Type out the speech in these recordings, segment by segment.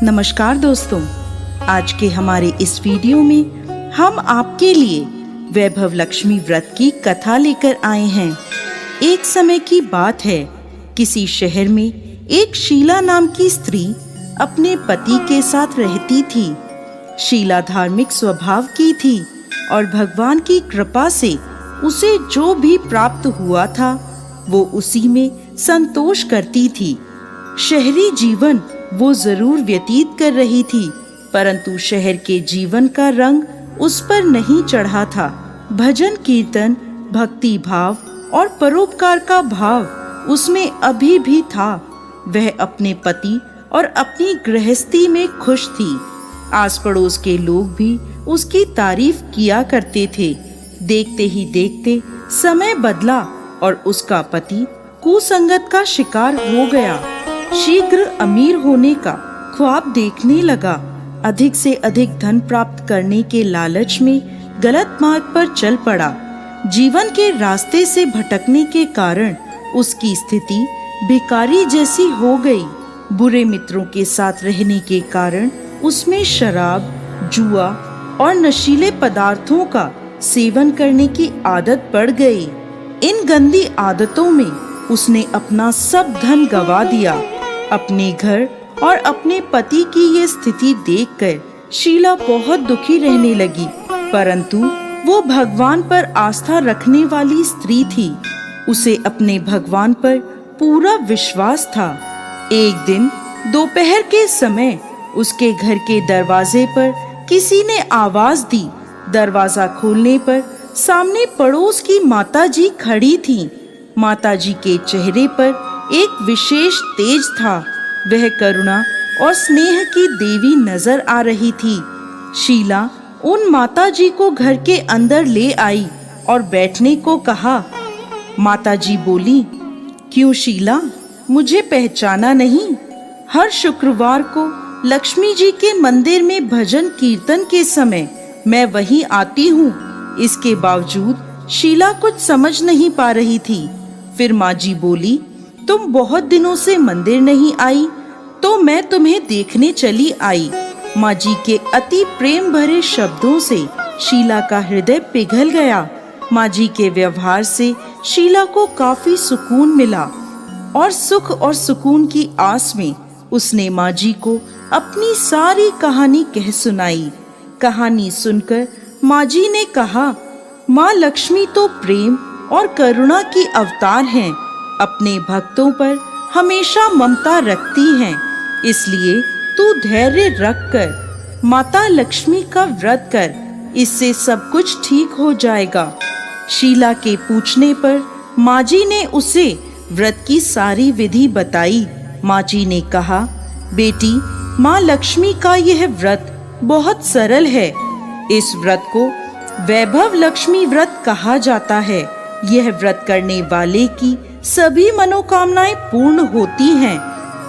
नमस्कार दोस्तों, आज के हमारे इस वीडियो में हम आपके लिए वैभव लक्ष्मी व्रत की कथा लेकर आए हैं। एक समय की बात है, किसी शहर में एक शीला नाम की स्त्री अपने पति के साथ रहती थी। शीला धार्मिक स्वभाव की थी और भगवान की कृपा से उसे जो भी प्राप्त हुआ था वो उसी में संतोष करती थी। शहरी जीवन वो जरूर व्यतीत कर रही थी, परंतु शहर के जीवन का रंग उस पर नहीं चढ़ा था। भजन कीर्तन, भक्ति भाव और परोपकार का भाव उसमें अभी भी था। वह अपने पति और अपनी गृहस्थी में खुश थी। आस पड़ोस के लोग भी उसकी तारीफ किया करते थे। देखते ही देखते समय बदला और उसका पति कुसंगत का शिकार हो गया। शीघ्र अमीर होने का ख्वाब देखने लगा। अधिक से अधिक धन प्राप्त करने के लालच में गलत मार्ग पर चल पड़ा। जीवन के रास्ते से भटकने के कारण उसकी स्थिति भिखारी जैसी हो गई। बुरे मित्रों के साथ रहने के कारण उसमें शराब, जुआ और नशीले पदार्थों का सेवन करने की आदत पड़ गई। इन गंदी आदतों में उसने अपना सब धन गंवा दिया। अपने घर और अपने पति की ये स्थिति देखकर शीला बहुत दुखी रहने लगी, परंतु वो भगवान पर आस्था रखने वाली स्त्री थी। उसे अपने भगवान पर पूरा विश्वास था। एक दिन दोपहर के समय उसके घर के दरवाजे पर किसी ने आवाज दी। दरवाजा खोलने पर सामने पड़ोस की माताजी खड़ी थीं। माताजी के चेहरे पर एक विशेष तेज था। वह करुणा और स्नेह की देवी नजर आ रही थी। शीला उन माताजी को घर के अंदर ले आई और बैठने को कहा। माताजी बोली, क्यों शीला, मुझे पहचाना नहीं? हर शुक्रवार को लक्ष्मी जी के मंदिर में भजन कीर्तन के समय मैं वहीं आती हूँ। इसके बावजूद शीला कुछ समझ नहीं पा रही थी। फिर माँ जी बोली, तुम बहुत दिनों से मंदिर नहीं आई तो मैं तुम्हें देखने चली आई। माँ जी के अति प्रेम भरे शब्दों से शीला का हृदय पिघल गया। माँ जी के व्यवहार से शीला को काफी सुकून मिला और सुख और सुकून की आस में उसने माँ जी को अपनी सारी कहानी कह सुनाई। कहानी सुनकर माँ जी ने कहा, माँ लक्ष्मी तो प्रेम और करुणा की अवतार हैं। अपने भक्तों पर हमेशा ममता रखती हैं। इसलिए तू धैर्य रख कर माता लक्ष्मी का व्रत कर, इससे सब कुछ ठीक हो जाएगा। शीला के पूछने पर माँ जी ने उसे व्रत की सारी विधि बताई। माँ जी ने कहा, बेटी, माँ लक्ष्मी का यह व्रत बहुत सरल है। इस व्रत को वैभव लक्ष्मी व्रत कहा जाता है। यह व्रत करने वाले की सभी मनोकामनाएं पूर्ण होती हैं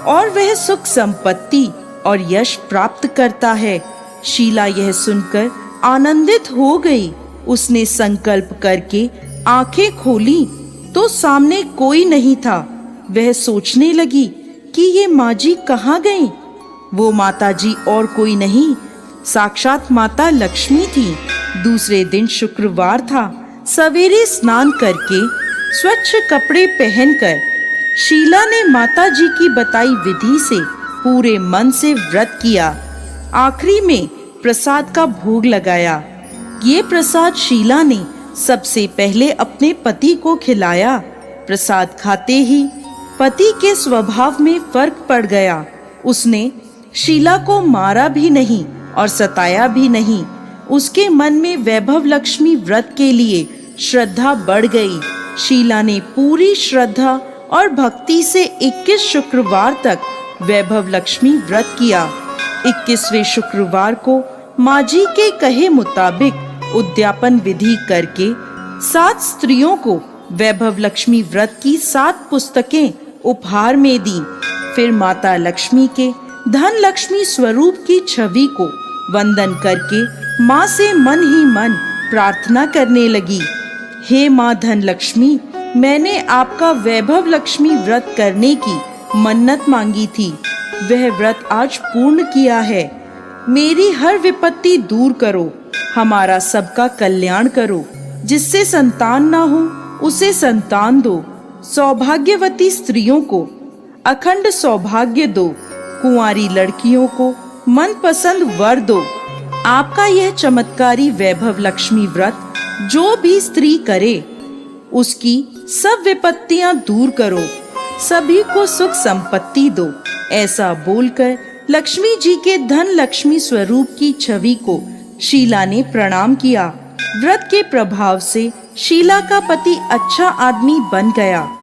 और वह सुख संपत्ति और यश प्राप्त करता है। शीला यह सुनकर आनंदित हो गई। उसने संकल्प करके आंखें खोली तो सामने कोई नहीं था। वह सोचने लगी कि ये माँ जी कहाँ गईं? वो माता जी और कोई नहीं, साक्षात माता लक्ष्मी थी। दूसरे दिन शुक्रवार था। सवेरे स्नान करके स्वच्छ कपड़े पहनकर शीला ने माता जी की बताई विधि से पूरे मन से व्रत किया। आखिरी में प्रसाद का भोग लगाया। ये प्रसाद शीला ने सबसे पहले अपने पति को खिलाया। प्रसाद खाते ही पति के स्वभाव में फर्क पड़ गया। उसने शीला को मारा भी नहीं और सताया भी नहीं। उसके मन में वैभव लक्ष्मी व्रत के लिए श्रद्धा बढ़ गई। शीला ने पूरी श्रद्धा और भक्ति से 21 शुक्रवार तक वैभव लक्ष्मी व्रत किया। 21वें शुक्रवार को माँ जी के कहे मुताबिक उद्यापन विधि करके 7 स्त्रियों को वैभव लक्ष्मी व्रत की 7 पुस्तकें उपहार में दी। फिर माता लक्ष्मी के धन लक्ष्मी स्वरूप की छवि को वंदन करके माँ से मन ही मन प्रार्थना करने लगी, हे माँ धन लक्ष्मी, मैंने आपका वैभव लक्ष्मी व्रत करने की मन्नत मांगी थी। वह व्रत आज पूर्ण किया है। मेरी हर विपत्ति दूर करो, हमारा सबका कल्याण करो। जिससे संतान ना हो उसे संतान दो। सौभाग्यवती स्त्रियों को अखंड सौभाग्य दो। कुंवारी लड़कियों को मनपसंद वर दो। आपका यह चमत्कारी वैभव लक्ष्मी व्रत जो भी स्त्री करे उसकी सब विपत्तियां दूर करो, सभी को सुख संपत्ति दो। ऐसा बोलकर लक्ष्मी जी के धन लक्ष्मी स्वरूप की छवि को शीला ने प्रणाम किया। व्रत के प्रभाव से शीला का पति अच्छा आदमी बन गया।